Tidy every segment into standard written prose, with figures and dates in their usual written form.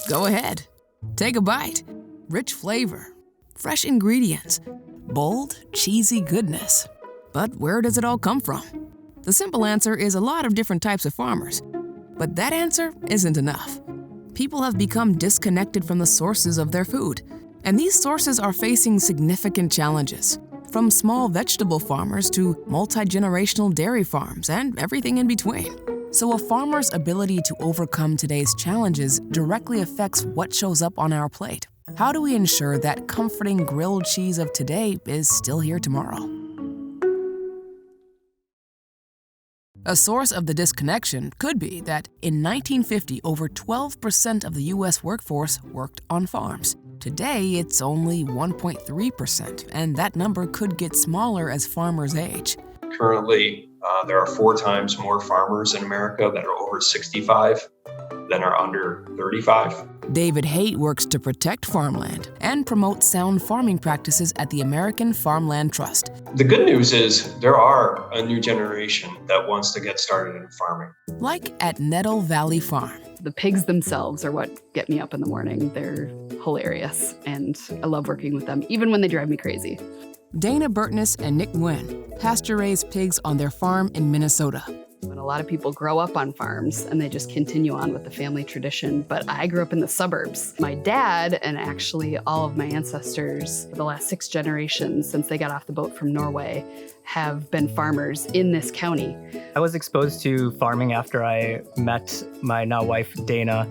Go ahead. Take a bite. Rich flavor, fresh ingredients, bold, cheesy goodness. But where does it all come from? The simple answer is a lot of different types of farmers. But that answer isn't enough. People have become disconnected from the sources of their food. And these sources are facing significant challenges, from small vegetable farmers to multi-generational dairy farms and everything in between. So a farmer's ability to overcome today's challenges directly affects what shows up on our plate. How do we ensure that comforting grilled cheese of today is still here tomorrow? A source of the disconnection could be that in 1950, over 12% of the U.S. workforce worked on farms. Today, it's only 1.3%, and that number could get smaller as farmers age. Currently, there are 4 times more farmers in America that are over 65 than are under 35. David Haight works to protect farmland and promote sound farming practices at the American Farmland Trust. The good news is there are a new generation that wants to get started in farming. Like at Nettle Valley Farm. The pigs themselves are what get me up in the morning. They're hilarious, and I love working with them, even when they drive me crazy. Dayna, Burtness, and Nick Nguyen pasture-raise pigs on their farm in Minnesota. When a lot of people grow up on farms and they just continue on with the family tradition, but I grew up in the suburbs. My dad and actually all of my ancestors for the last 6 generations since they got off the boat from Norway have been farmers in this county. I was exposed to farming after I met my now wife, Dayna,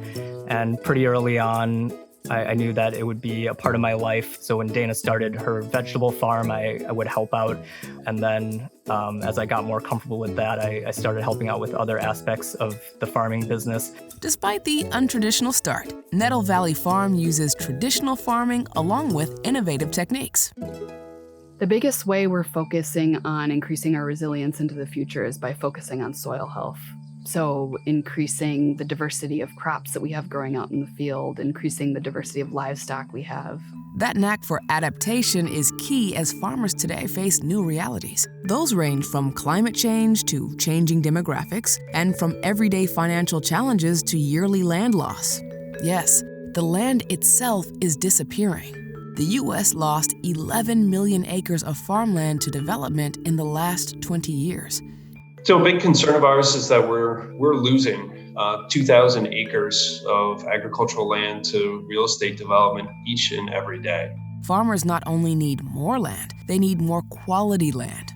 and pretty early on, I knew that it would be a part of my life. So when Dayna started her vegetable farm, I would help out. And then as I got more comfortable with that, I started helping out with other aspects of the farming business. Despite the untraditional start, Nettle Valley Farm uses traditional farming along with innovative techniques. The biggest way we're focusing on increasing our resilience into the future is by focusing on soil health. So increasing the diversity of crops that we have growing out in the field, increasing the diversity of livestock we have. That knack for adaptation is key as farmers today face new realities. Those range from climate change to changing demographics, and from everyday financial challenges to yearly land loss. Yes, the land itself is disappearing. The U.S. lost 11 million acres of farmland to development in the last 20 years. So a big concern of ours is that we're losing 2,000 acres of agricultural land to real estate development each and every day. Farmers not only need more land, they need more quality land.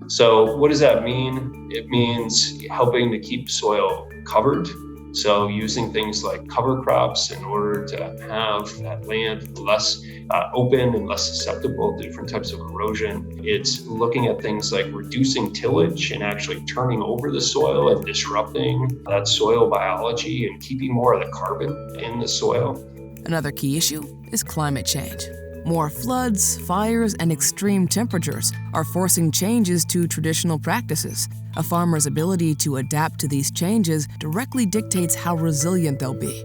So what does that mean? It means helping to keep soil covered. So using things like cover crops in order to have that land less open and less susceptible to different types of erosion. It's looking at things like reducing tillage and actually turning over the soil and disrupting that soil biology and keeping more of the carbon in the soil. Another key issue is climate change. More floods, fires, and extreme temperatures are forcing changes to traditional practices. A farmer's ability to adapt to these changes directly dictates how resilient they'll be.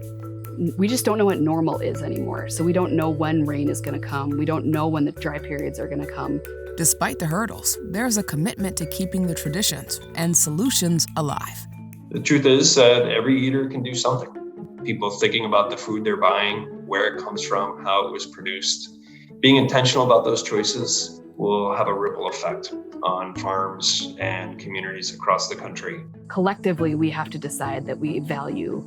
We just don't know what normal is anymore. So we don't know when rain is going to come. We don't know when the dry periods are going to come. Despite the hurdles, there's a commitment to keeping the traditions and solutions alive. The truth is that every eater can do something. People thinking about the food they're buying, where it comes from, how it was produced. Being intentional about those choices will have a ripple effect on farms and communities across the country. Collectively, we have to decide that we value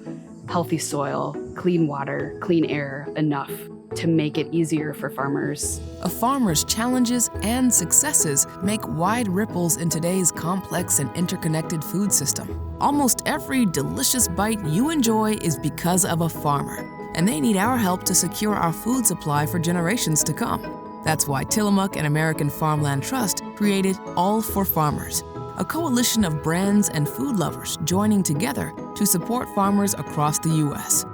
healthy soil, clean water, clean air enough to make it easier for farmers. A farmer's challenges and successes make wide ripples in today's complex and interconnected food system. Almost every delicious bite you enjoy is because of a farmer, and they need our help to secure our food supply for generations to come. That's why Tillamook and American Farmland Trust created All for Farmers, a coalition of brands and food lovers joining together to support farmers across the U.S.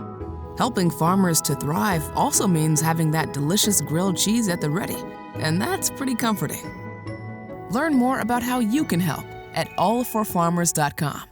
Helping farmers to thrive also means having that delicious grilled cheese at the ready, and that's pretty comforting. Learn more about how you can help at allforfarmers.com.